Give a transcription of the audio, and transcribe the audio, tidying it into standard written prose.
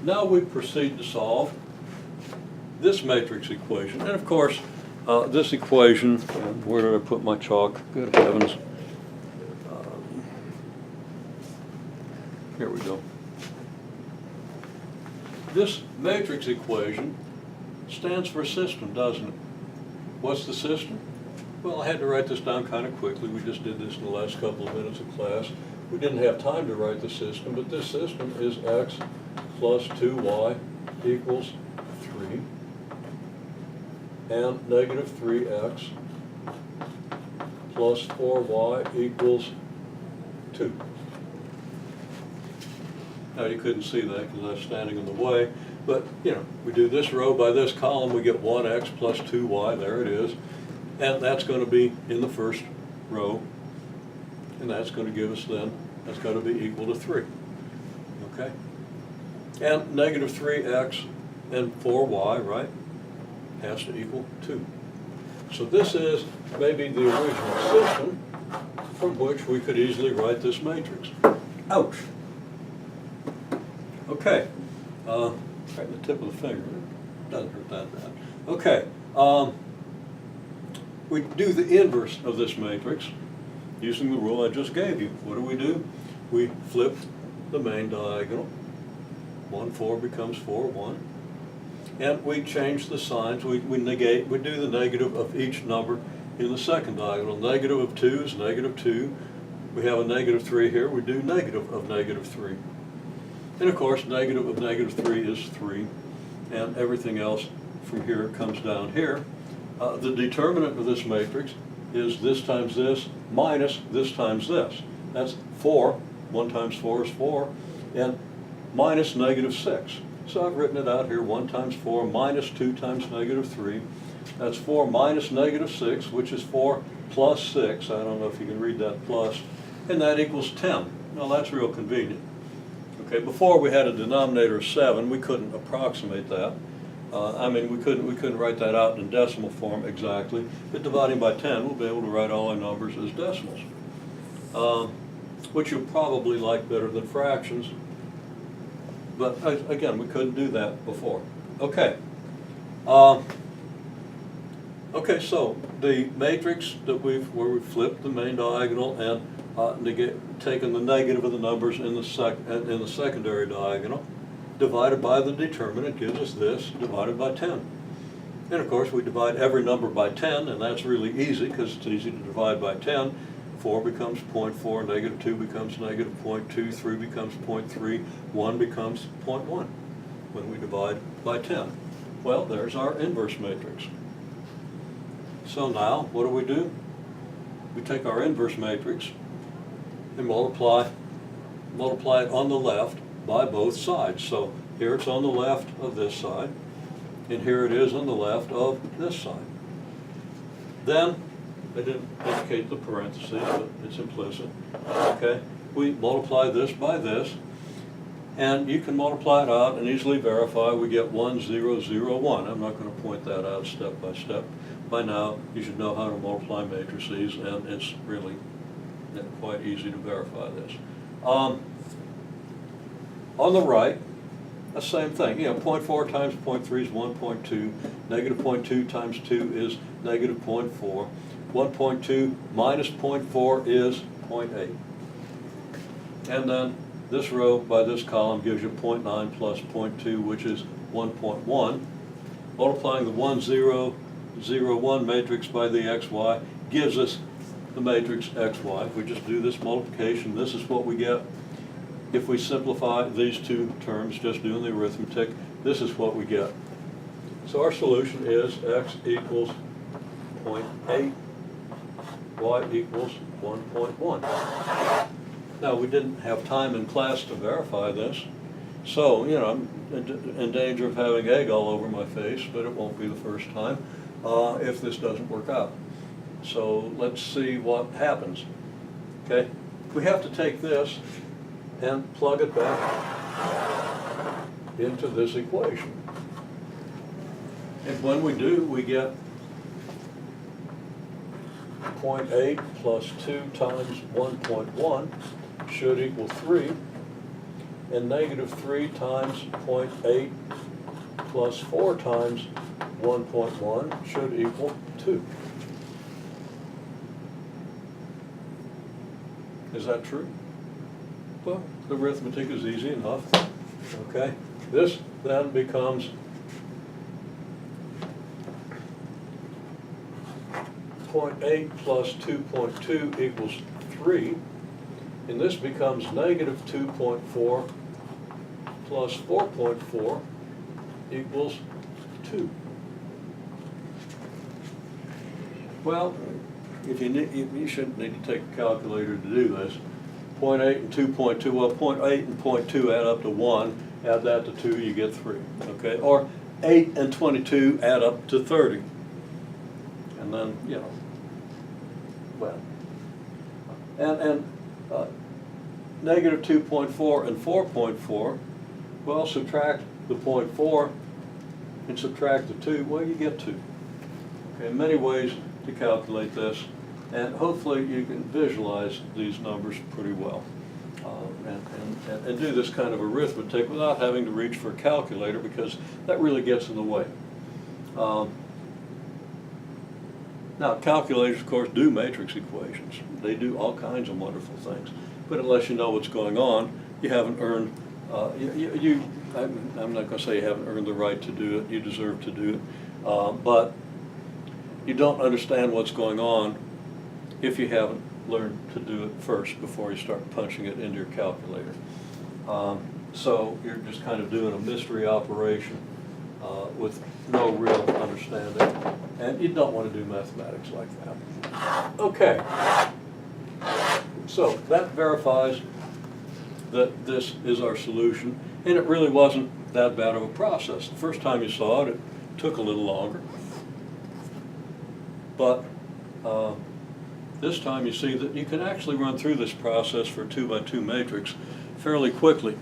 now we proceed to solve this matrix equation. And of course, this equation, where did I put my chalk? Good heavens. Here we go. This matrix equation stands for system, doesn't it? What's the system? Well, I had to write this down kind of quickly. We just did this in the last couple of minutes of class. We didn't have time to write the system, but this system is x plus 2y equals 3 and negative 3x plus 4y equals 2. Now, you couldn't see that because I was standing in the way, but, you know, we do this row by this column, we get 1x plus 2y, there it is, and that's going to be in the first row, and that's going to give us then, that's got to be equal to 3, okay? And negative 3x and 4y, right, has to equal 2. So this is maybe the original system from which we could easily write this matrix. Ouch! Okay, right in the tip of the finger, doesn't hurt that bad. Okay, we do the inverse of this matrix using the rule I just gave you. What do? We flip the main diagonal. 1, 4 becomes 4, 1. And we change the signs. We do the negative of each number in the second diagonal. Negative of 2 is negative 2. We have a negative 3 here. We do negative of negative 3. And of course, negative of negative 3 is 3. And everything else from here comes down here. The determinant of this matrix is this times this minus this times this. That's 4. 1 times 4 is 4. And minus negative 6. So I've written it out here, 1 times 4 minus 2 times negative 3. That's 4 minus negative 6, which is 4 plus 6. I don't know if you can read that plus. And that equals 10. Now that's real convenient. Okay, before we had a denominator of 7, we couldn't approximate that. We couldn't write that out in decimal form exactly. But dividing by 10, we'll be able to write all our numbers as decimals, which you'll probably like better than fractions. But again, we couldn't do that before. Okay. Okay, so the matrix that where we flipped the main diagonal and taken the negative of the numbers in the secondary diagonal, divided by the determinant gives us this, divided by 10. And of course, we divide every number by 10, and that's really easy because it's easy to divide by 10. 4 becomes 0.4, negative 2 becomes negative 0.2, 3 becomes 0.3, 1 becomes 0.1 when we divide by 10. Well, there's our inverse matrix. So now, what do? We take our inverse matrix and multiply it on the left by both sides. So here it's on the left of this side, and here it is on the left of this side. Then, I didn't indicate the parentheses, but it's implicit. Okay, we multiply this by this, and you can multiply it out and easily verify. We get 1, 0, 0, 1. I'm not going to point that out step by step. By now, you should know how to multiply matrices, and it's really quite easy to verify this. On the right, the same thing. 0.4 times 0.3 is 1.2. Negative 0.2 times 2 is negative 0.4. 1.2 minus 0.4 is 0.8. And then this row by this column gives you 0.9 plus 0.2, which is 1.1. Multiplying the 1, 0, 0, 1 matrix by the xy gives us the matrix xy. If we just do this multiplication, this is what we get. If we simplify these two terms, just doing the arithmetic, this is what we get. So our solution is x equals 0.8, y equals 1.1. Now, we didn't have time in class to verify this, so, I'm in danger of having egg all over my face, but it won't be the first time if this doesn't work out. So let's see what happens. Okay, we have to take this and plug it back into this equation. And when we do, we get 0.8 plus 2 times 1.1 should equal 3. and negative 3 times 0.8 plus 4 times 1.1 should equal 2. Is that true? Well, the arithmetic is easy enough. Okay, this then becomes 0.8 plus 2.2 equals 3, and this becomes negative 2.4 plus 4.4 equals 2. Well, if you shouldn't need to take a calculator to do this. 0.8 and 2.2, well, 0.8 and 0.2 add up to 1, add that to 2, you get 3, okay? Or 8 and 22 add up to 30. And then, you know, well, and negative 2.4 and 4.4, well, subtract the 0.4 and subtract the 2, well, you get 2. Okay, many ways to calculate this, and hopefully you can visualize these numbers pretty well and do this kind of arithmetic without having to reach for a calculator, because that really gets in the way. Now, calculators, of course, do matrix equations. They do all kinds of wonderful things. But unless you know what's going on, you haven't earned, I'm not going to say you haven't earned the right to do it. You deserve to do it. But you don't understand what's going on if you haven't learned to do it first before you start punching it into your calculator. So you're just kind of doing a mystery operation with no real understanding. And you don't want to do mathematics like that. Okay. So that verifies that this is our solution. And it really wasn't that bad of a process. The first time you saw it, it took a little longer. But this time you see that you can actually run through this process for a 2 by 2 matrix fairly quickly.